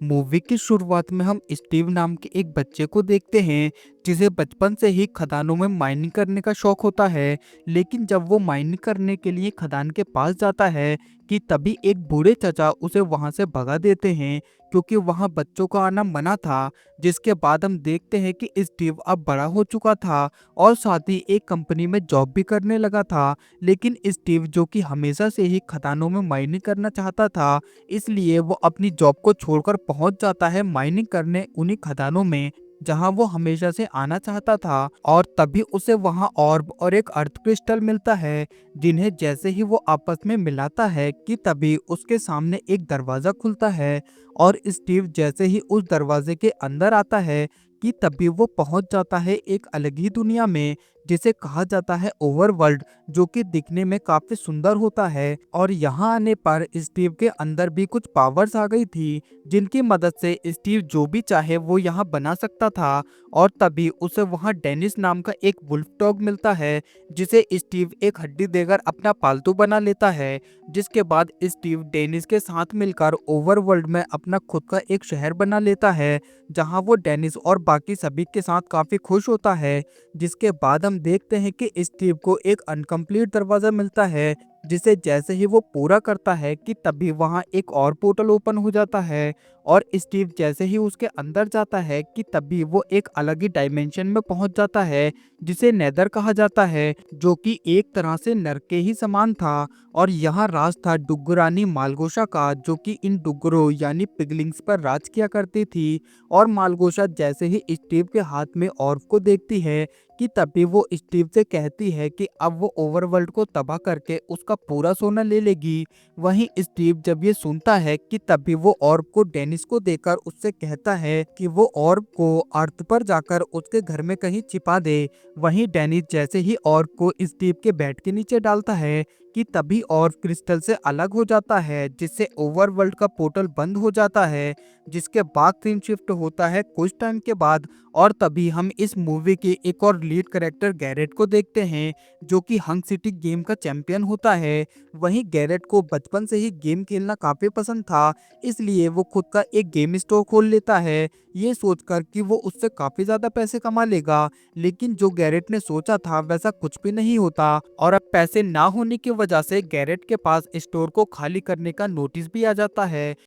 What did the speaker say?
Movie की शुरुआत में हम स्टीव नाम के एक बच्चे को देखते हैं जिसे बचपन से ही खदानों में माइनिंग करने का शौक होता है। लेकिन जब वो माइनिंग करने के लिए खदान के पास जाता है कि तभी एक बूढ़े चचा उसे वहां से भगा देते हैं क्योंकि वहां बच्चों का आना मना था। जिसके बाद हम देखते हैं कि स्टीव अब बड़ा हो चुका था और साथ ही एक कंपनी में जॉब भी करने लगा था। लेकिन स्टीव जो कि हमेशा से ही खदानों में माइनिंग करना चाहता था, इसलिए वो अपनी जॉब को छोड़कर पहुंच जाता है माइनिंग करने उन्हीं खदानों में जहां वो हमेशा से आना चाहता था। और तभी उसे वहां ऑर्ब और एक अर्थ क्रिस्टल मिलता है, जिन्हें जैसे ही वो आपस में मिलाता है कि तभी उसके सामने एक दरवाजा खुलता है। और स्टीव जैसे ही उस दरवाजे के अंदर आता है कि तभी वो पहुंच जाता है एक अलग ही दुनिया में, जिसे कहा जाता है ओवरवर्ल्ड, जो कि दिखने में काफी सुंदर होता है। और यहाँ आने पर स्टीव के अंदर भी कुछ पावर्स आ गई थी जिनकी मदद से स्टीव जो भी चाहे वो यहाँ बना सकता था। और तभी उसे वहाँ डेनिस नाम का एक वुल्फ डॉग मिलता है, जिसे स्टीव एक हड्डी देकर अपना पालतू बना लेता है। जिसके बाद स्टीव डेनिस के साथ मिलकर ओवरवर्ल्ड में अपना खुद का एक शहर बना लेता है, जहाँ वो डेनिस और बाकी सभी के साथ काफी खुश होता है। जिसके बाद हम देखते हैं कि स्टीव को एक अनकम्प्लीट दरवाजा मिलता है, जिसे जैसे ही वो पूरा करता है कि तभी वहां एक और पोर्टल ओपन हो जाता है। और स्टीव जैसे ही उसके अंदर जाता है कि तभी वो एक अलग ही डायमेंशन में पहुंच जाता है, जिसे नेदर कहा जाता है, जो कि एक तरह से नर्क के ही समान था। और यहाँ राज था डुग्गरानी मालगोशा का, जो कि इन डुग्गरों यानी पिगलिंग्स पर राज किया करती थी। और मालगोशा जैसे ही स्टीव के हाथ में ऑर्ब को देखती है कि तभी वो स्टीव से कहती है कि अब वो ओवरवर्ल्ड को तबाह करके उसका पूरा सोना ले लेगी। वहीं स्टीव जब ये सुनता है कि तभी वो ऑर्ब को डेनिस को देकर उससे कहता है कि वो ऑर्ब को अर्थ पर जाकर उसके घर में कहीं छिपा दे। वहीं डेनिस जैसे ही ऑर्ब को स्टीव के बेड के नीचे डालता है कि तभी ऑर्ब क्रिस्टल से अलग हो जाता है, जिससे ओवरवर्ल्ड का पोर्टल बंद हो जाता है। जिसके बाद सीन शिफ्ट होता है कुछ टाइम के बाद, और तभी हम इस मूवी के एक और लीड कैरेक्टर गैरेट को देखते हैं, जो कि हंग सिटी गेम का चैंपियन होता है। वहीं गैरेट को बचपन से ही गेम खेलना काफी पसंद था, इसलिए वो खुद का एक गेम स्टोर खोल लेता है, ये सोचकर कि वो उससे काफी ज्यादा पैसे कमा लेगा। लेकिन जो गैरेट ने सोचा था वैसा कुछ भी नहीं होता, और अब पैसे ना होने की वजह से गैरेट के पास स्टोर को खाली करने का नोटिस भी आ जाता है।